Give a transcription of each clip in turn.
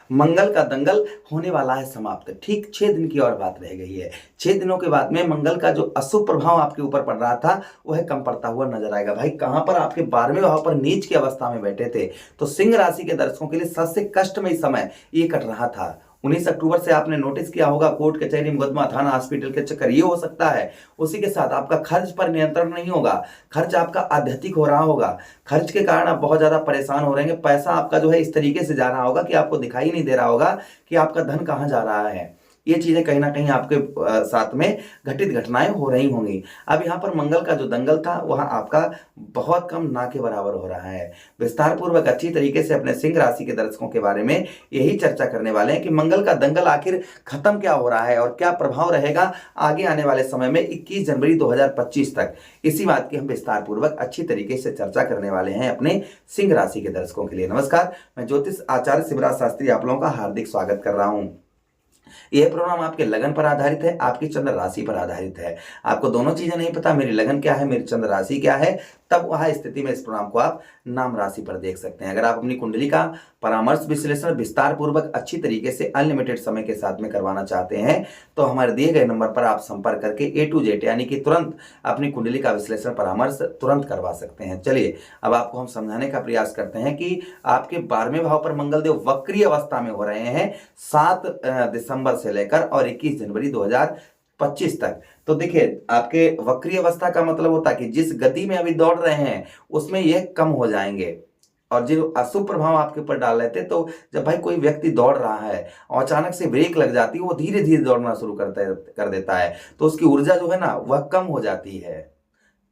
मंगल का दंगल होने वाला है समाप्त। ठीक 6 दिन की और बात रह गई है। 6 दिनों के बाद में मंगल का जो अशुभ प्रभाव आपके ऊपर पड़ रहा था वह कम पड़ता हुआ नजर आएगा। भाई कहां पर आपके 12वें भाव पर नीच की अवस्था में बैठे थे, तो सिंह राशि के दर्शकों के लिए सबसे कष्टमय समय ये कट रहा था। 19 अक्टूबर से आपने नोटिस किया होगा, कोर्ट कचहरी मुकदमा थाना हॉस्पिटल के चक्कर ये हो सकता है। उसी के साथ आपका खर्च पर नियंत्रण नहीं होगा, खर्च आपका अत्यधिक हो रहा होगा। खर्च के कारण आप बहुत ज्यादा परेशान हो रहे हैं। पैसा आपका जो है इस तरीके से जा रहा होगा कि आपको दिखाई नहीं दे रहा होगा कि आपका धन कहां जा रहा है। ये चीजें कहीं ना कहीं आपके साथ में घटित घटनाएं हो रही होंगी। अब यहाँ पर मंगल का जो दंगल था वह आपका बहुत कम ना के बराबर हो रहा है। विस्तार पूर्वक अच्छी तरीके से अपने सिंह राशि के दर्शकों के बारे में यही चर्चा करने वाले हैं कि मंगल का दंगल आखिर खत्म क्या हो रहा है और क्या प्रभाव रहेगा आगे आने वाले समय में 21 जनवरी 2025 तक। इसी बात की हम विस्तार पूर्वक अच्छी तरीके से चर्चा करने वाले हैं अपने सिंह राशि के दर्शकों के लिए। नमस्कार, मैं ज्योतिष आचार्य शिवराज शास्त्री आप लोगों का हार्दिक स्वागत कर रहा हूं। यह प्रोग्राम आपके लगन पर आधारित है, आपकी चंद्र राशि पर आधारित है। आपको दोनों चीजें नहीं पता, मेरी लगन क्या है, मेरी चंद्र राशि क्या है, तब वह स्थिति में इस प्रोग्राम को आप नाम राशि पर देख सकते हैं। अगर आप अपनी कुंडली का परामर्श विश्लेषण विस्तार पूर्वक अच्छी तरीके से अनलिमिटेड समय के साथ में करवाना चाहते हैं तो हमारे दिए गए नंबर पर आप संपर्क करके A to Z यानी कि तुरंत अपनी कुंडली का विश्लेषण परामर्श तुरंत करवा सकते हैं। चलिए अब आपको हम समझाने का प्रयास करते हैं कि आपके 12वें भाव पर मंगल देव वक्री अवस्था में हो रहे हैं 7 दिसंबर से लेकर और 21 जनवरी 2025 तक। तो देखिए, आपके वक्री अवस्था का मतलब होता है कि जिस गति में अभी दौड़ रहे हैं उसमें यह कम हो जाएंगे। और जो अशुभ प्रभाव आपके ऊपर डाल रहे थे, तो जब भाई कोई व्यक्ति दौड़ रहा है और अचानक से ब्रेक लग जाती है, वो धीरे धीरे दौड़ना शुरू कर देता है, तो उसकी ऊर्जा जो है ना वह कम हो जाती है।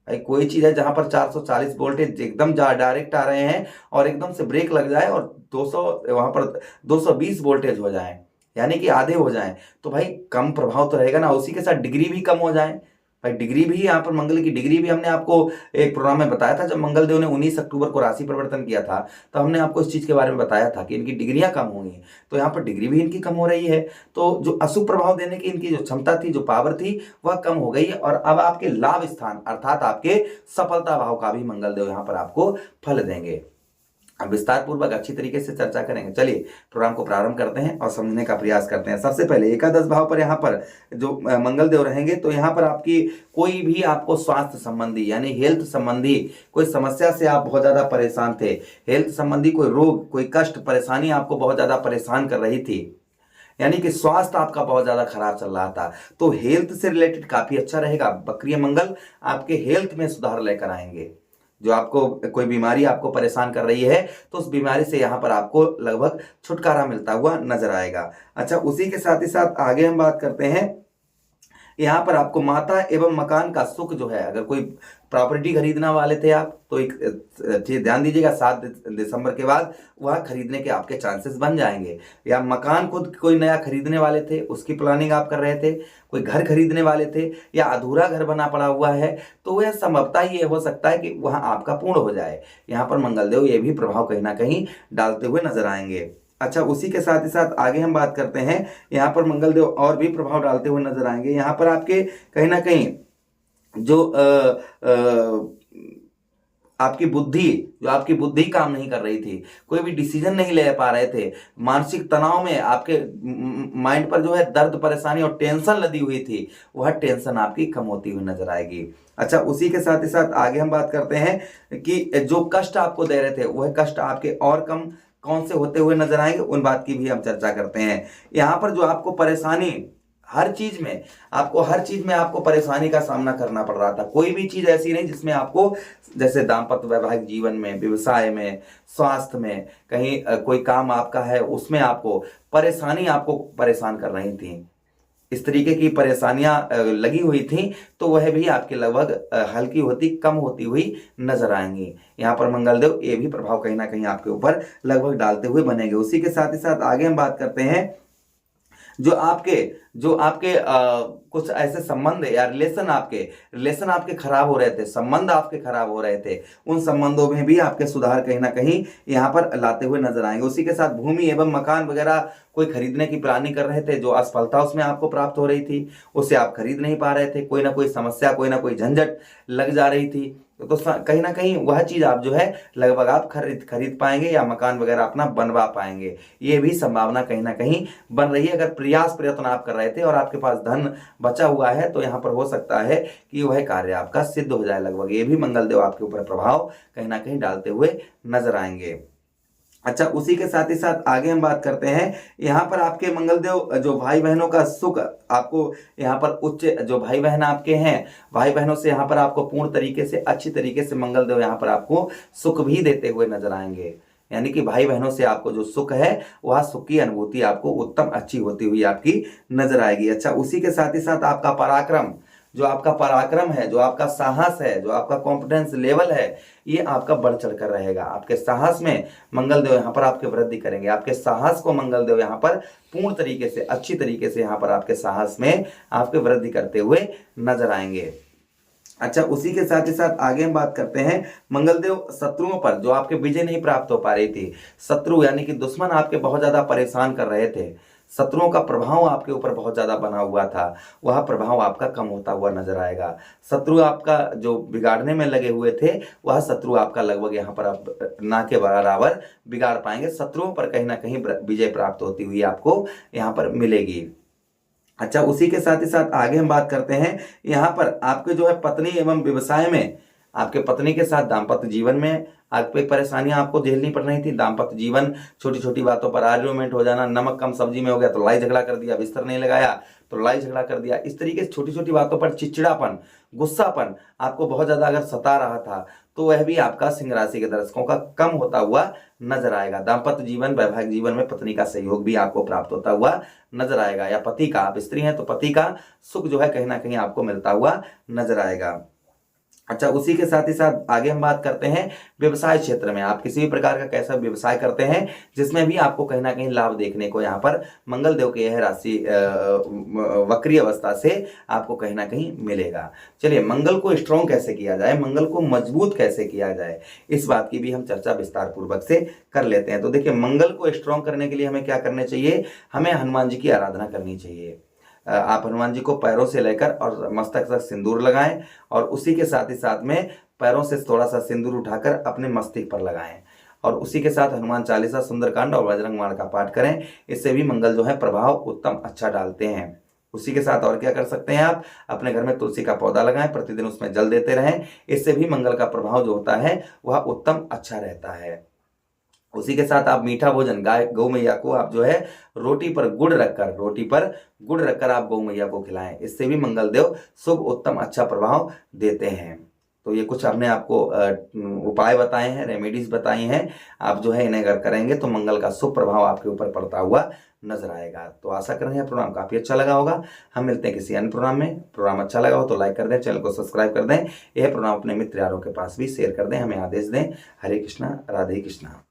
भाई कोई चीज है जहां पर 440 वोल्टेज एकदम डायरेक्ट आ रहे हैं और एकदम से ब्रेक लग जाए और 200 वहां पर 220 वोल्टेज हो जाए, यानी कि आधे हो जाए, तो भाई कम प्रभाव तो रहेगा ना। उसी के साथ डिग्री भी कम हो जाए। भाई डिग्री भी, यहाँ पर मंगल की डिग्री भी हमने आपको एक प्रोग्राम में बताया था। जब मंगल देव ने 19 अक्टूबर को राशि परिवर्तन किया था तो हमने आपको इस चीज के बारे में बताया था कि इनकी डिग्रियां कम होंगी। तो यहाँ पर डिग्री भी इनकी कम हो रही है, तो जो अशुभ प्रभाव देने की इनकी जो क्षमता थी, जो पावर थी, वह कम हो गई है। और अब आपके लाभ स्थान अर्थात आपके सफलता भाव का भी मंगल देव यहाँ पर आपको फल देंगे। अब विस्तार पूर्वक अच्छी तरीके से चर्चा करेंगे। चलिए प्रोग्राम को प्रारंभ करते हैं और समझने का प्रयास करते हैं। सबसे पहले एकादश भाव पर यहाँ पर जो मंगल देव रहेंगे, तो यहाँ पर आपकी कोई भी आपको स्वास्थ्य संबंधी यानी हेल्थ संबंधी कोई समस्या से आप बहुत ज्यादा परेशान थे, हेल्थ संबंधी कोई रोग, कोई कष्ट, परेशानी आपको बहुत ज्यादा परेशान कर रही थी, यानी कि स्वास्थ्य आपका बहुत ज्यादा खराब चल रहा था, तो हेल्थ से रिलेटेड काफी अच्छा रहेगा। वक्रीय मंगल आपके हेल्थ में सुधार लेकर आएंगे। जो आपको कोई बीमारी आपको परेशान कर रही है तो उस बीमारी से यहाँ पर आपको लगभग छुटकारा मिलता हुआ नजर आएगा। अच्छा, उसी के साथ ही साथ आगे हम बात करते हैं, यहाँ पर आपको माता एवं मकान का सुख जो है, अगर कोई प्रॉपर्टी खरीदना वाले थे आप तो एक चीज ध्यान दीजिएगा, 7 दिसंबर के बाद वह खरीदने के आपके चांसेस बन जाएंगे। या मकान खुद कोई नया खरीदने वाले थे, उसकी प्लानिंग आप कर रहे थे, कोई घर खरीदने वाले थे या अधूरा घर बना पड़ा हुआ है, तो वह संभवतः ये हो सकता है कि वह आपका पूर्ण हो जाए। यहाँ पर मंगलदेव ये भी प्रभाव कहीं ना कहीं डालते हुए नजर आएंगे। अच्छा, उसी के साथ ही साथ आगे हम बात करते हैं, यहाँ पर मंगलदेव और भी प्रभाव डालते हुए नजर आएंगे। यहाँ पर आपके कहीं ना कहीं जो आपकी बुद्धि काम नहीं कर रही थी, कोई भी डिसीजन नहीं ले पा रहे थे, मानसिक तनाव में आपके माइंड पर जो है दर्द, परेशानी और टेंशन लदी हुई थी, वह टेंशन आपकी कम होती हुई नजर आएगी। अच्छा, उसी के साथ ही साथ आगे हम बात करते हैं कि जो कष्ट आपको दे रहे थे वह कष्ट आपके और कम कौन से होते हुए नजर आएंगे, उन बात की भी हम चर्चा करते हैं। यहाँ पर जो आपको परेशानी हर चीज में आपको परेशानी का सामना करना पड़ रहा था, कोई भी चीज ऐसी नहीं जिसमें आपको, जैसे दाम्पत्य वैवाहिक जीवन में, व्यवसाय में, स्वास्थ्य में, कहीं कोई काम आपका है उसमें आपको परेशान कर रही थी, इस तरीके की परेशानियां लगी हुई थी, तो वह भी आपके लगभग हल्की होती, कम होती हुई नजर आएंगी। यहाँ पर मंगलदेव ये भी प्रभाव कहीं ना कहीं आपके ऊपर लगभग डालते हुए बनेंगे। उसी के साथ ही साथ आगे हम बात करते हैं, जो आपके कुछ ऐसे संबंध या रिलेशन आपके खराब हो रहे थे, संबंध आपके खराब हो रहे थे, उन संबंधों में भी आपके सुधार कहीं ना कहीं यहाँ पर लाते हुए नजर आएंगे। उसी के साथ भूमि एवं मकान वगैरह कोई खरीदने की प्लानिंग कर रहे थे, जो असफलता उसमें आपको प्राप्त हो रही थी, उसे आप खरीद नहीं पा रहे थे, कोई ना कोई समस्या, कोई ना कोई झंझट लग जा रही थी, तो कहीं ना कहीं वह चीज आप जो है लगभग आप खरीद पाएंगे या मकान वगैरह अपना बनवा पाएंगे। ये भी संभावना कहीं ना कहीं बन रही है। अगर प्रयत्न आप कर रहे थे और आपके पास धन बचा हुआ है तो यहाँ पर हो सकता है कि वह कार्य आपका सिद्ध हो जाए लगभग। ये भी मंगलदेव आपके ऊपर प्रभाव कहीं ना कहीं डालते हुए नजर आएंगे। अच्छा, उसी के साथ ही साथ आगे हम बात करते हैं, यहाँ पर आपके मंगलदेव जो भाई बहनों का सुख आपको यहाँ पर उच्च, जो भाई बहन आपके हैं, भाई बहनों से यहाँ पर आपको पूर्ण तरीके से अच्छी तरीके से मंगलदेव यहाँ पर आपको सुख भी देते हुए नजर आएंगे। यानी कि भाई बहनों से आपको जो सुख है वह सुख की अनुभूति आपको उत्तम अच्छी होती हुई आपकी नजर आएगी। अच्छा, उसी के साथ ही साथ आपका पराक्रम, जो आपका पराक्रम है, जो आपका साहस है, जो आपका कॉन्फिडेंस लेवल है, ये आपका बढ़ चढ़कर रहेगा। आपके साहस में मंगलदेव यहाँ पर आपके वृद्धि करेंगे। आपके साहस को मंगलदेव यहाँ पर पूर्ण तरीके से अच्छी तरीके से यहाँ पर आपके साहस में आपके वृद्धि करते हुए नजर आएंगे। अच्छा, उसी के साथ ही साथ आगे हम बात करते हैं, मंगलदेव शत्रुओं पर जो आपके विजय नहीं प्राप्त हो पा रही थी, शत्रु यानी कि दुश्मन आपके बहुत ज्यादा परेशान कर रहे थे, शत्रुओं का प्रभाव आपके ऊपर बहुत ज्यादा बना हुआ था, वह प्रभाव आपका कम होता हुआ नजर आएगा। शत्रु आपका जो बिगाड़ने में लगे हुए थे, वह शत्रु आपका लगभग यहाँ पर आप ना के बराबर बिगाड़ पाएंगे। शत्रुओं पर कहीं ना कहीं विजय प्राप्त होती हुई आपको यहाँ पर मिलेगी। अच्छा, उसी के साथ ही साथ आगे हम बात करते हैं, यहाँ पर आपके जो है पत्नी एवं व्यवसाय में, आपके पत्नी के साथ दाम्पत्य जीवन में आपको परेशानियां आपको झेलनी पड़ रही थी। दाम्पत्य जीवन, छोटी छोटी बातों पर आर्ग्यूमेंट हो जाना, नमक कम सब्जी में हो गया तो लड़ाई झगड़ा कर दिया, बिस्तर नहीं लगाया तो लड़ाई झगड़ा कर दिया, इस तरीके से छोटी छोटी बातों पर चिड़चिड़ापन, गुस्सापन आपको बहुत ज्यादा अगर सता रहा था तो वह भी आपका सिंह राशि के दर्शकों का कम होता हुआ नजर आएगा। दाम्पत्य जीवन, वैवाहिक जीवन में पत्नी का सहयोग भी आपको प्राप्त होता हुआ नजर आएगा, या पति का, आप स्त्री हैं तो पति का सुख जो है कहीं ना कहीं आपको मिलता हुआ नजर आएगा। अच्छा, उसी के साथ ही साथ आगे हम बात करते हैं, व्यवसाय क्षेत्र में आप किसी भी प्रकार का कैसा व्यवसाय करते हैं जिसमें भी आपको कहीं ना कहीं लाभ देखने को यहाँ पर मंगलदेव के यह राशि वक्री अवस्था से आपको कहीं ना कहीं मिलेगा। चलिए, मंगल को स्ट्रॉन्ग कैसे किया जाए, मंगल को मजबूत कैसे किया जाए, इस बात की भी हम चर्चा विस्तार पूर्वक से कर लेते हैं। तो देखिए, मंगल को स्ट्रॉन्ग करने के लिए हमें क्या करना चाहिए, हमें हनुमान जी की आराधना करनी चाहिए। आप हनुमान जी को पैरों से लेकर और मस्तक तक सिंदूर लगाएं, और उसी के साथ ही साथ में पैरों से थोड़ा सा सिंदूर उठाकर अपने मस्तक पर लगाएं, और उसी के साथ हनुमान चालीसा, सुंदरकांड और बजरंग बाण का पाठ करें। इससे भी मंगल जो है प्रभाव उत्तम अच्छा डालते हैं। उसी के साथ और क्या कर सकते हैं, आप अपने घर में तुलसी का पौधा लगाएं, प्रतिदिन उसमें जल देते रहें, इससे भी मंगल का प्रभाव जो होता है वह उत्तम अच्छा रहता है। उसी के साथ आप मीठा भोजन, गाय गौ मैया को आप जो है रोटी पर गुड़ रखकर आप गौ मैया को खिलाएं, इससे भी मंगल देव शुभ उत्तम अच्छा प्रभाव देते हैं। तो ये कुछ हमने आपको उपाय बताए हैं, रेमेडीज बताई हैं, आप जो है इन्हें अगर करेंगे तो मंगल का शुभ प्रभाव आपके ऊपर पड़ता हुआ नजर आएगा। तो आशा कर रहे हैं प्रोग्राम काफी अच्छा लगा होगा। हम मिलते हैं किसी अन्य प्रोग्राम में। प्रोग्राम अच्छा लगा हो तो लाइक कर दें, चैनल को सब्सक्राइब कर दें, यह प्रोग्राम अपने मित्र यारों के पास भी शेयर कर दें, हमें आदेश दें। हरे कृष्णा, राधे कृष्णा।